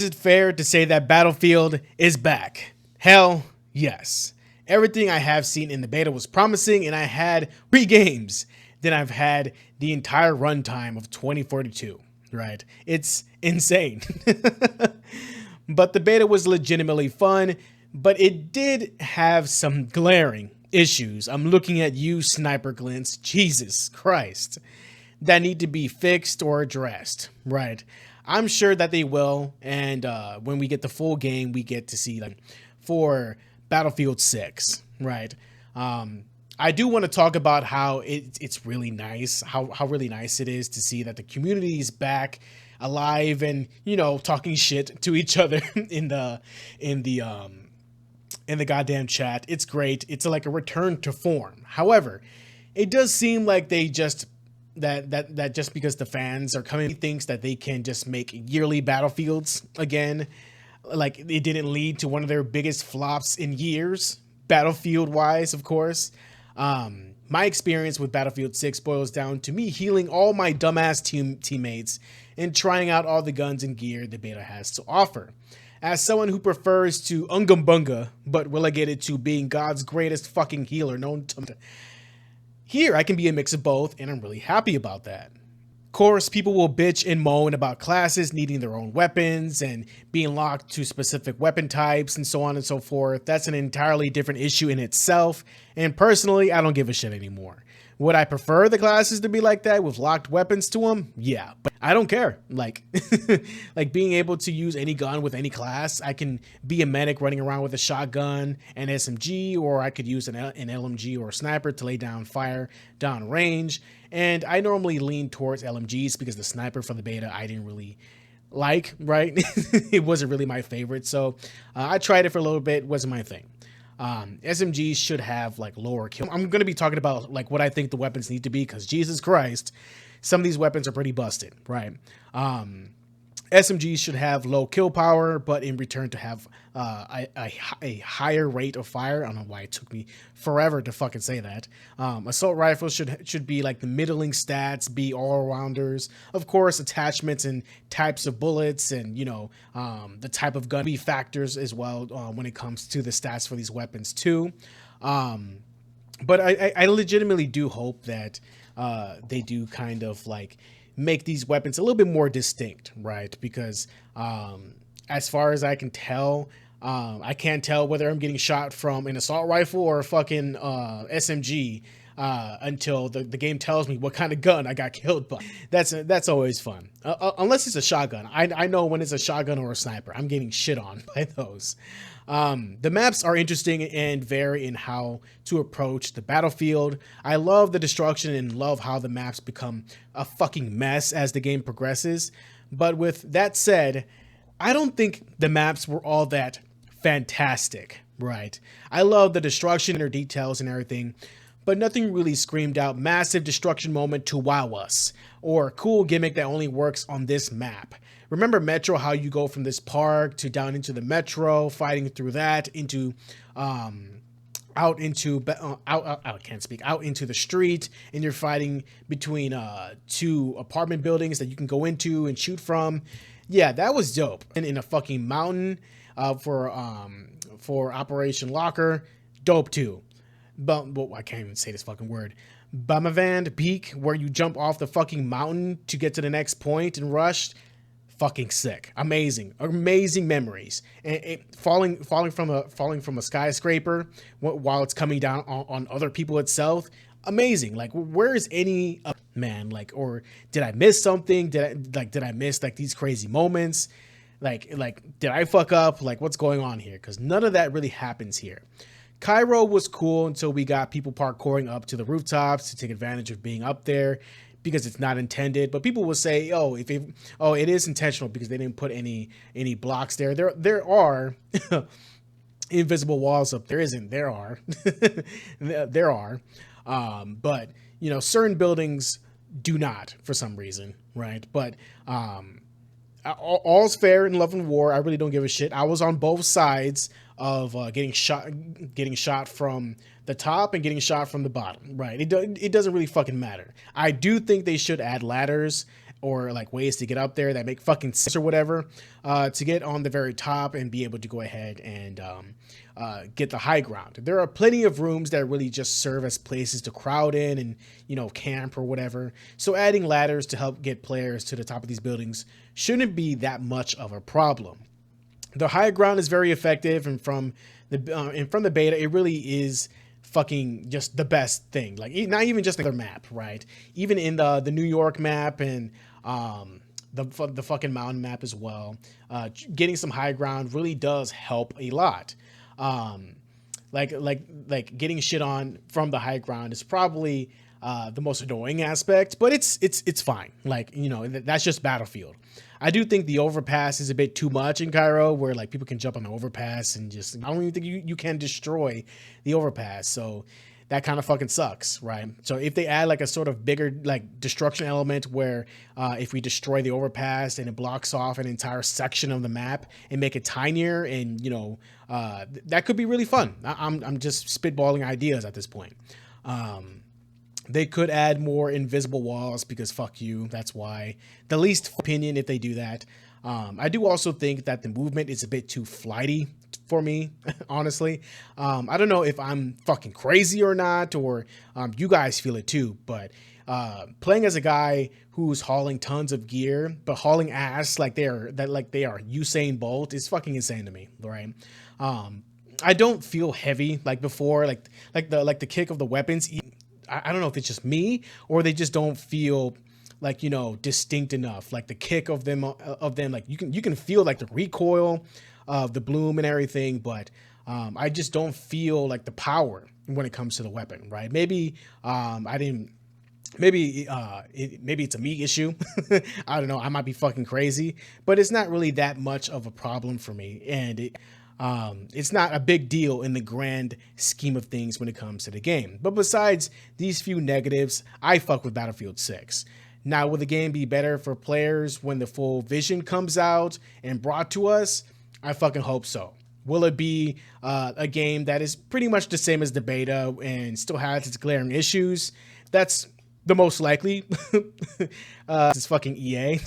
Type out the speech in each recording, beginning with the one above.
Is it fair to say that Battlefield is back? Hell yes. Everything I have seen in the beta was promising, and I had 3 games. Then I've had the entire runtime of 2042. Right? It's insane. But the beta was legitimately fun, but it did have some glaring issues. I'm looking at you, Sniper Glints. Jesus Christ. That need to be fixed or addressed, right? I'm sure that they will, and when we get the full game, we get to see like for Battlefield 6, right? I do want to talk about how it's really nice, how really nice it is to see that the community is back, alive, and talking shit to each other in the in the goddamn chat. It's great. It's like a return to form. However, it does seem like they just that just because the fans are coming, thinks that they can just make yearly Battlefields again. Like it didn't lead to one of their biggest flops in years, Battlefield wise, of course. My experience with Battlefield 6 boils down to me healing all my dumbass teammates and trying out all the guns and gear the beta has to offer. As someone who prefers to Bunga, but relegated to being God's greatest fucking healer known to here, I can be a mix of both, and I'm really happy about that. Of course, people will bitch and moan about classes needing their own weapons and being locked to specific weapon types and so on and so forth. That's an entirely different issue in itself, and personally, I don't give a shit anymore. Would I prefer the classes to be like that with locked weapons to them? Yeah, but I don't care. Like, like being able to use any gun with any class. I can be a medic running around with a shotgun and SMG, or I could use an LMG or a sniper to lay down fire down range. And I normally lean towards LMGs because the sniper from the beta I didn't really like, right? It wasn't really my favorite. So I tried it for a little bit. Wasn't my thing. SMGs should have like lower kill. I'm going to be talking about like what I think the weapons need to be, because Jesus Christ, some of these weapons are pretty busted, right? SMGs should have low kill power, but in return to have a higher rate of fire. I don't know why it took me forever to fucking say that. Assault rifles should be like the middling stats, be all-rounders. Of course, attachments and types of bullets and, the type of gun be factors as well when it comes to the stats for these weapons too. But I legitimately do hope that they do kind of like make these weapons a little bit more distinct, right? Because as far as I can tell, I can't tell whether I'm getting shot from an assault rifle or a fucking SMG until the game tells me what kind of gun I got killed by. That's always fun, unless it's a shotgun. I know when it's a shotgun or a sniper, I'm getting shit on by those. The maps are interesting and vary in how to approach the battlefield. I love the destruction and love how the maps become a fucking mess as the game progresses. But with that said, I don't think the maps were all that fantastic, right? I love the destruction or details and everything, but nothing really screamed out massive destruction moment to wow us, or a cool gimmick that only works on this map. Remember Metro, how you go from this park to down into the metro, fighting through that into out into the street, and you're fighting between 2 apartment buildings that you can go into and shoot from. Yeah, that was dope. And in a fucking mountain for Operation Locker, dope too. But well, I can't even say this fucking word. Bumavand Peak, where you jump off the fucking mountain to get to the next point and rush. Fucking sick. Amazing memories. And falling from a skyscraper while it's coming down on other people itself. Amazing. Like, where is any man? Like, or did I miss something? Did I miss like these crazy moments? Like did I fuck up? Like, what's going on here? Because none of that really happens here. Cairo was cool until we got people parkouring up to the rooftops to take advantage of being up there, because it's not intended. But people will say, it is intentional because they didn't put any blocks there. There are invisible walls up there. There are. There are. But certain buildings do not for some reason, right? But all's fair in love and war. I really don't give a shit. I was on both sides of getting shot from the top and getting shot from the bottom, right? It doesn't really fucking matter. I do think they should add ladders or like ways to get up there that make fucking sense or whatever, to get on the very top and be able to go ahead and get the high ground. There are plenty of rooms that really just serve as places to crowd in and, you know, camp or whatever. So adding ladders to help get players to the top of these buildings shouldn't be that much of a problem. The high ground is very effective, and from the beta, it really is fucking just the best thing. Like, not even just another map, right? Even in the New York map and the fucking mountain map as well, getting some high ground really does help a lot. Like getting shit on from the high ground is probably the most annoying aspect, but it's fine. Like, you know, that's just Battlefield. I do think the overpass is a bit too much in Cairo, where like people can jump on the overpass and just, I don't even think you can destroy the overpass. So that kind of fucking sucks, right? So if they add like a sort of bigger like destruction element where if we destroy the overpass and it blocks off an entire section of the map and make it tinier, and you know, that could be really fun. I'm just spitballing ideas at this point. They could add more invisible walls because fuck you. That's why. The least opinion if they do that. I do also think that the movement is a bit too flighty for me, honestly. I don't know if I'm fucking crazy or not, or you guys feel it too, but playing as a guy who's hauling tons of gear, but hauling ass like they are Usain Bolt is fucking insane to me, right? I don't feel heavy like before, like the kick of the weapons. I don't know if it's just me or they just don't feel like, you know, distinct enough. Like the kick of them, like you can feel like the recoil of the bloom and everything, but I just don't feel like the power when it comes to the weapon, right? Maybe maybe it's a me issue. I don't know. I might be fucking crazy, but it's not really that much of a problem for me, and it's not a big deal in the grand scheme of things when it comes to the game. But besides these few negatives, I fuck with Battlefield 6. Now, will the game be better for players when the full vision comes out and brought to us? I fucking hope so. Will it be a game that is pretty much the same as the beta and still has its glaring issues? That's the most likely. It's fucking EA.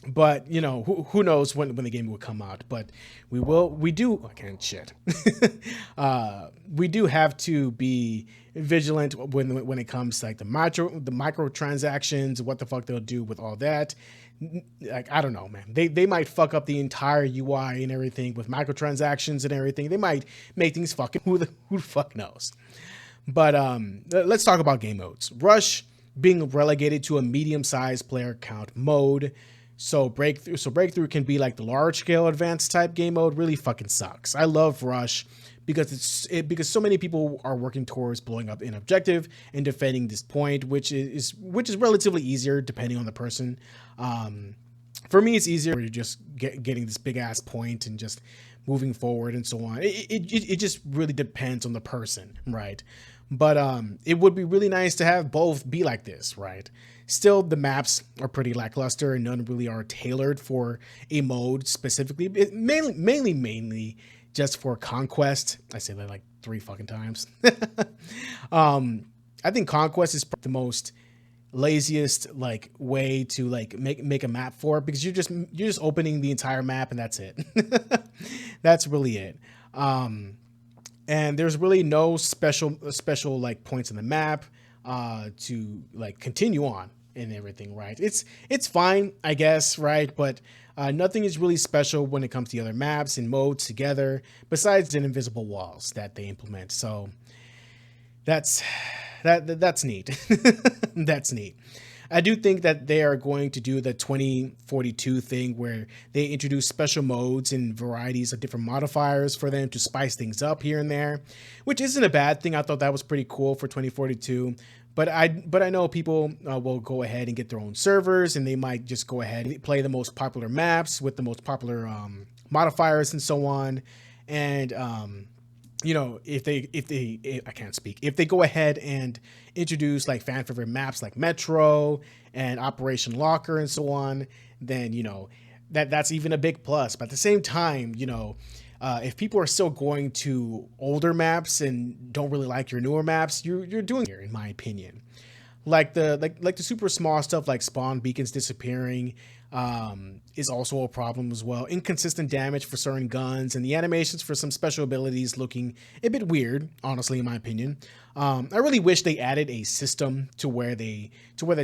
But you know, who knows when the game will come out, but we do have to be vigilant when it comes to like the microtransactions, what the fuck they'll do with all that. Like, I don't know, man, they might fuck up the entire UI and everything with microtransactions and everything. They might make things fucking, who the fuck knows. But let's talk about game modes. Rush being relegated to a medium-sized player count mode. So breakthrough can be like the large scale advanced type game mode. Really fucking sucks. I love Rush because because so many people are working towards blowing up an objective and defending this point, which is relatively easier depending on the person. For me, it's easier to just getting this big ass point and just moving forward and so on. It just really depends on the person, right? But it would be really nice to have both be like this, right? Still, the maps are pretty lackluster and none really are tailored for a mode specifically. Mainly just for Conquest. I say that like 3 fucking times. I think Conquest is the most laziest like way to like make a map for it, because you're just opening the entire map and that's it. That's really it. And there's really no special like points in the map to like continue on and everything, right? It's fine, I guess, right? But nothing is really special when it comes to the other maps and modes together, besides the invisible walls that they implement. So that's neat. That's neat. I do think that they are going to do the 2042 thing where they introduce special modes and varieties of different modifiers for them to spice things up here and there, which isn't a bad thing. I thought that was pretty cool for 2042. But I know people will go ahead and get their own servers, and they might just go ahead and play the most popular maps with the most popular modifiers and so on. And you know, if they go ahead and introduce like fan favorite maps like Metro and Operation Locker and so on, then you know that's even a big plus. But at the same time, you know, if people are still going to older maps and don't really like your newer maps, you're doing here, in my opinion. Like the super small stuff like spawn beacons disappearing is also a problem as well. Inconsistent damage for certain guns and the animations for some special abilities looking a bit weird, honestly, in my opinion. I really wish they added a system to where the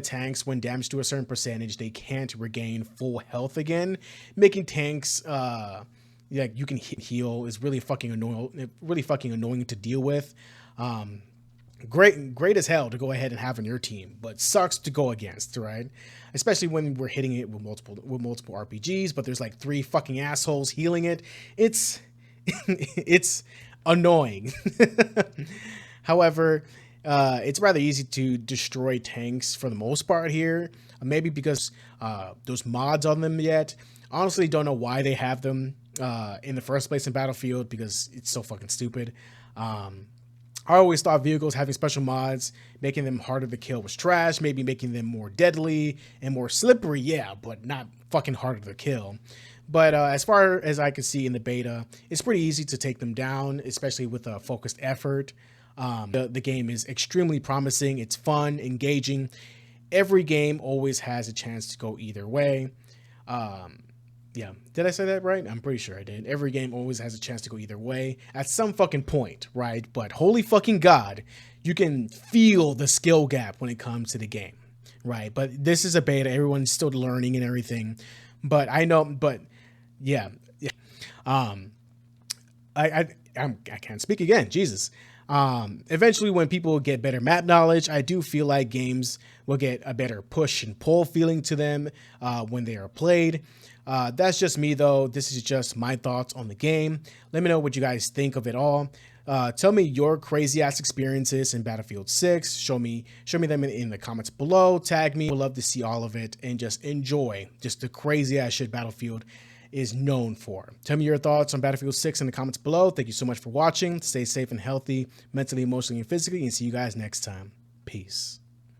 tanks, when damaged to a certain percentage, they can't regain full health again, making tanks like you can heal is really fucking annoying to deal with. Great as hell to go ahead and have on your team, but sucks to go against, right? Especially when we're hitting it with multiple RPGs, but there's like 3 fucking assholes healing it. It's it's annoying. However, it's rather easy to destroy tanks for the most part here. Maybe because those mods on them yet. Honestly, don't know why they have them in the first place in Battlefield, because it's so fucking stupid. I always thought vehicles having special mods, making them harder to kill was trash, maybe making them more deadly and more slippery, yeah, but not fucking harder to kill. But as far as I can see in the beta, it's pretty easy to take them down, especially with a focused effort. The game is extremely promising. It's fun, engaging. Every game always has a chance to go either way. Yeah, did I say that right? I'm pretty sure I did. Every game always has a chance to go either way at some fucking point, right? But holy fucking God, you can feel the skill gap when it comes to the game, right? But this is a beta. Everyone's still learning and everything. But I know, but yeah. I can't speak again. Jesus. Eventually, when people get better map knowledge, I do feel like games will get a better push and pull feeling to them when they are played. That's just me, though. This is just my thoughts on the game. Let me know what you guys think of it all. Tell me your crazy ass experiences in Battlefield 6. Show me them in the comments below. Tag me. Would love to see all of it and just enjoy just the crazy ass shit Battlefield is known for. Tell me your thoughts on Battlefield 6 in the comments below. Thank you so much for watching. Stay safe and healthy, mentally, emotionally, and physically, and see you guys next time. Peace.